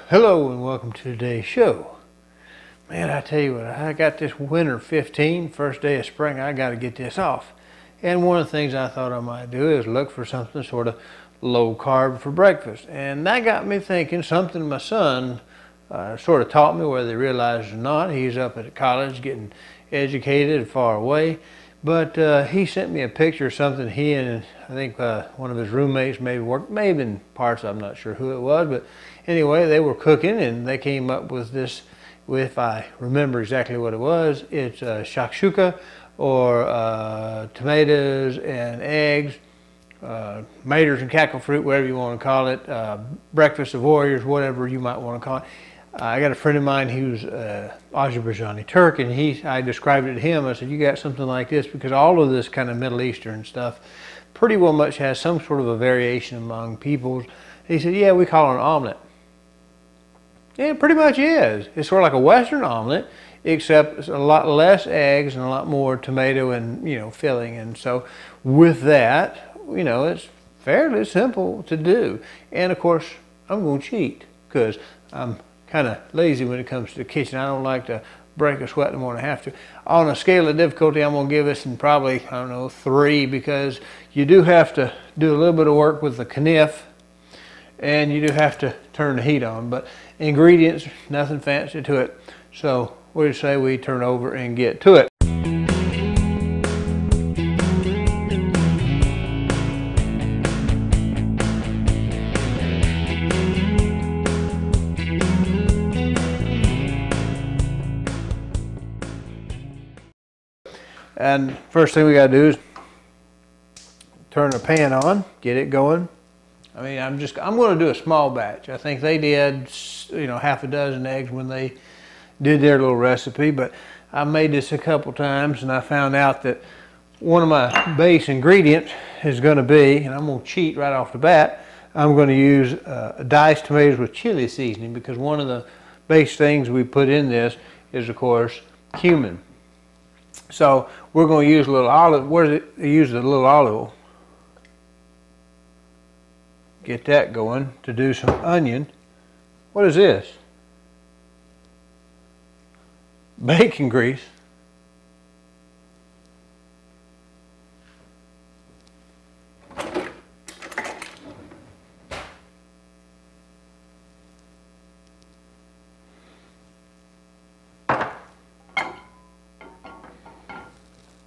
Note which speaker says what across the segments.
Speaker 1: Hello and welcome to today's show. Man, I tell you what, I got this winter 15, first day of spring, I got to get this off. And one of the things I thought I might do is look for something sort of low carb for breakfast. And that got me thinking something my son sort of taught me, whether he realized it or not. He's up at college getting educated far away. But he sent me a picture of something he and I think one of his roommates maybe worked, maybe in parts, I'm not sure who it was, but anyway, they were cooking and they came up with this, if I remember exactly what it was, it's shakshuka or tomatoes and eggs, maters and cackle fruit, whatever you want to call it, breakfast of warriors, whatever you might want to call it. I got a friend of mine who's Azerbaijani Turk, and I described it to him. I said, you got something like this, because all of this kind of Middle Eastern stuff pretty well much has some sort of a variation among peoples. He said, yeah, we call it an omelet. Yeah, it pretty much is. It's sort of like a Western omelet, except it's a lot less eggs and a lot more tomato and, filling. And so with that, it's fairly simple to do. And of course, I'm going to cheat because I'm kind of lazy when it comes to the kitchen. I don't like to break a sweat more than I have to. On a scale of difficulty, I'm going to give this in probably, 3, because you do have to do a little bit of work with the kniff and you do have to turn the heat on. But ingredients, nothing fancy to it. So what do you say we turn over and get to it? And first thing we got to do is turn the pan on, get it going. I mean, I'm going to do a small batch. I think they did, half a dozen eggs when they did their little recipe, but I made this a couple times and I found out that one of my base ingredients is going to be, and I'm going to cheat right off the bat, I'm going to use diced tomatoes with chili seasoning, because one of the base things we put in this is, of course, cumin. So we're going to use a little olive. Where does it use a little olive oil? Get that going to do some onion. What is this? Bacon grease.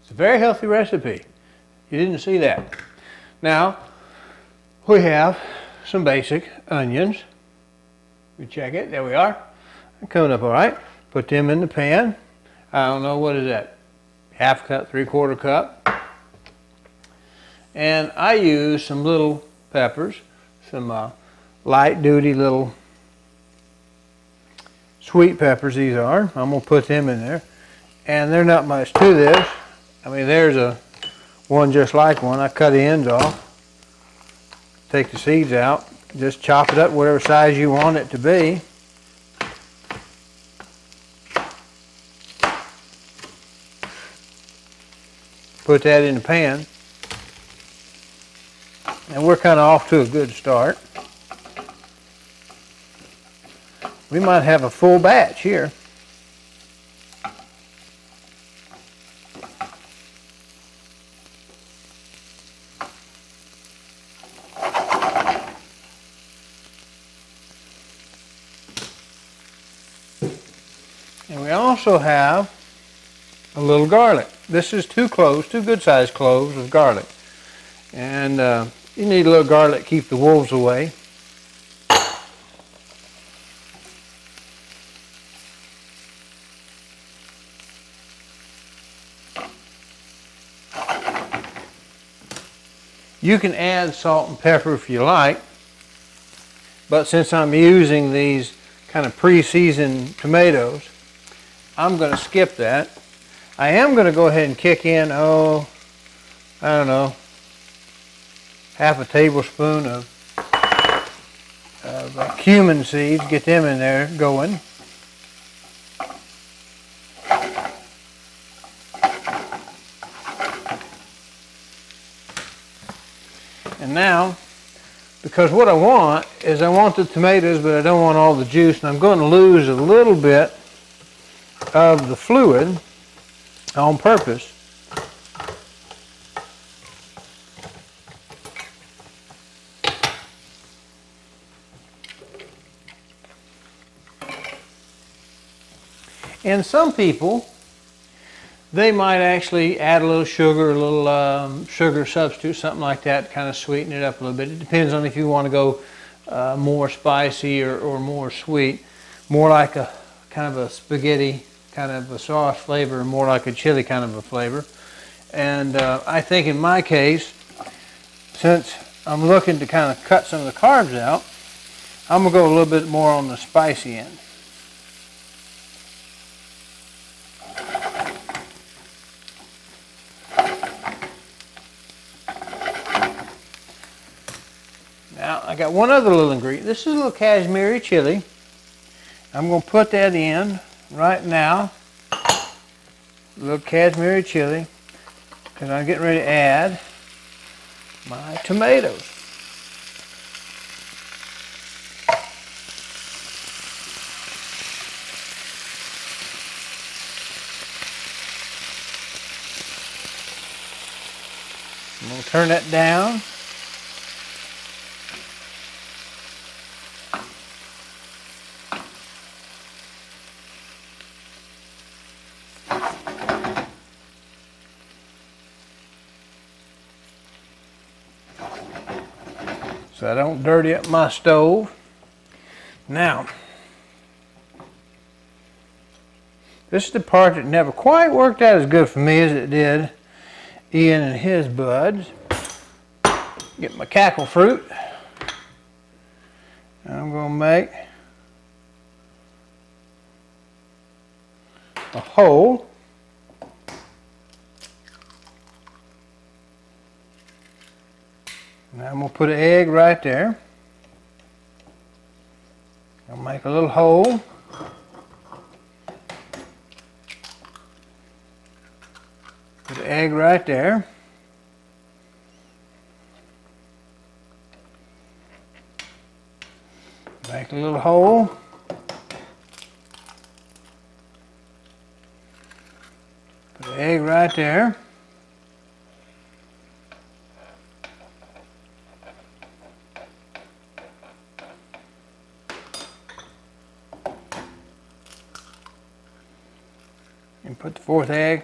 Speaker 1: It's a very healthy recipe. You didn't see that. Now, we have some basic onions. We check it. There we are. They're coming up all right. Put them in the pan. I don't know, what is that? Half cup, 3/4 cup. And I use some little peppers, some light duty little sweet peppers these are. I'm going to put them in there. And there's not much to this. I mean, there's one just like one. I cut the ends off. Take the seeds out, just chop it up whatever size you want it to be. Put that in the pan. And we're kind of off to a good start. We might have a full batch here. And we also have a little garlic. This is 2 cloves, 2 good-sized cloves of garlic. And you need a little garlic to keep the wolves away. You can add salt and pepper if you like, but since I'm using these kind of pre-seasoned tomatoes, I'm going to skip that. I am going to go ahead and kick in, I don't know, half a tablespoon of cumin seeds, get them in there going. And now because what I want is I want the tomatoes, but I don't want all the juice, and I'm going to lose a little bit of the fluid on purpose. And some people, they might actually add a little sugar, a little sugar substitute, something like that, kind of sweeten it up a little bit. It depends on if you want to go more spicy or more sweet, more like a kind of a spaghetti kind of a sauce flavor, more like a chili kind of a flavor. And I think in my case, since I'm looking to kind of cut some of the carbs out, I'm going to go a little bit more on the spicy end. Now, I got one other little ingredient. This is a little Kashmiri chili. I'm going to put that in right now. A little Kashmiri chili, because I'm getting ready to add my tomatoes. I'm going to turn that down. So I don't dirty up my stove. Now, this is the part that never quite worked out as good for me as it did Ian and his buds. Get my cackle fruit. I'm going to make a hole. Now I'm going to put an egg right there. I'll make a little hole. Put an egg right there. Make a little hole. Put an egg right there. And put the fourth egg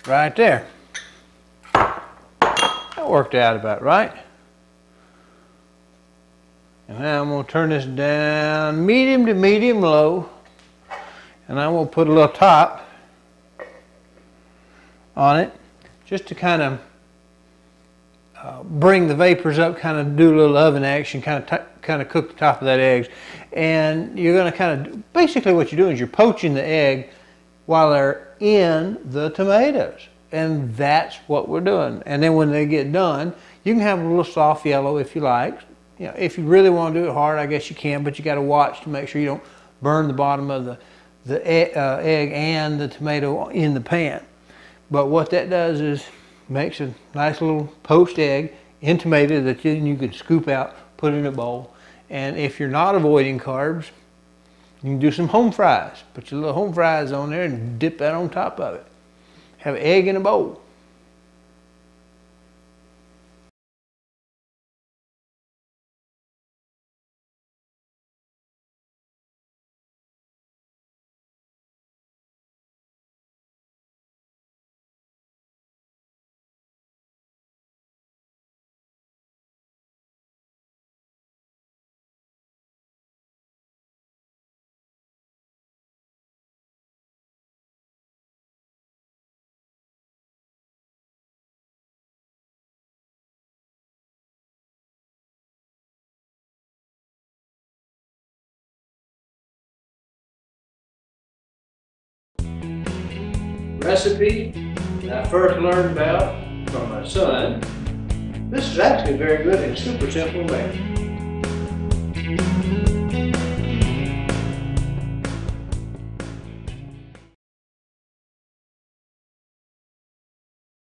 Speaker 1: right there. That worked out about right. And now I'm going to turn this down medium to medium low. And I'm going to put a little top on it just to kind of bring the vapors up, kind of do a little oven action, kind of cook the top of that eggs. And you're going to kind of, basically what you're doing is you're poaching the egg while they're in the tomatoes. And that's what we're doing. And then when they get done, you can have a little soft yellow if you like. You know, if you really want to do it hard, I guess you can, but you got to watch to make sure you don't burn the bottom of the egg and the tomato in the pan. But what that does is makes a nice little poached egg in tomato that then you can scoop out, put in a bowl. And if you're not avoiding carbs, you can do some home fries. Put your little home fries on there and dip that on top of it. Have an egg in a bowl. Recipe that I first learned about from my son. This is actually very good and super simple to make.